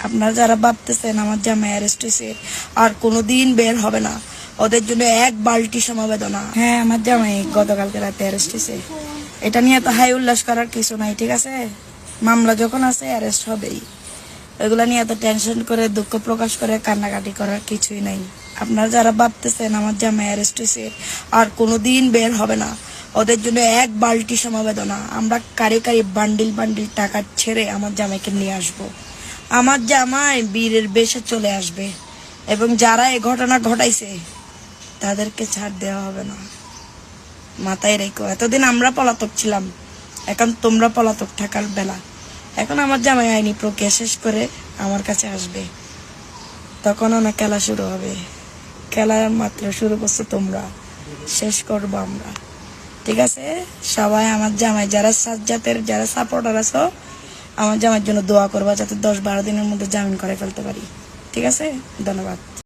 আপনারা যারা ভাবতেছেন আমার জামাই অ্যারেস্ট হয়েছে আর কোনোদিন বের হবে না, ওদের জন্য এক বালতি সমবেদনা। হ্যাঁ, আমার জামাই গতকালকে রাতে অ্যারেস্ট হয়েছে। এটা নিয়ে তো হাই উল্লাস করার কিছু নাই, ঠিক আছে? মামলা যখন আছে অ্যারেস্ট হবেই। এগুলা নিয়ে এত টেনশন করে দুঃখ প্রকাশ করে কান্নাকাটি করার কিছুই নাই। আপনারা যারা ভাবতেছেন আমার জামাই অ্যারেস্ট হয়েছে আর কোনোদিন বের হবে না, ওদের জন্য এক বালতি সমবেদনা। আমরা কারি কারি বান্ডিল বান্ডিল টাকা ছেড়ে আমার জামাইকে নিয়ে আসবো। আমার জামাই বীরের বেশে চলে আসবে এবং যারা এই ঘটনা ঘটাইছে তাদেরকে ছাড় দেওয়া হবে না। মাথায় রেখো, এতদিন আমরা পলাতক ছিলাম, এখন তোমরা পলাতক থাকার বেলা। এখন আমার জামাই আইনি প্রক্রিয়া শেষ করে আমার কাছে আসবে, তখন না খেলা শুরু হবে। খেলা মাত্র শুরু করছো তোমরা, শেষ করবো আমরা, ঠিক আছে? সবাই আমার জামাই যারা সাজ্জাতের যারা সাপোর্টার আছো, আমার জামাইয়ের জন্য দোয়া করবা যাতে 10-12 দিনের মধ্যে জামিন করে ফেলতে পারি, ঠিক আছে? ধন্যবাদ।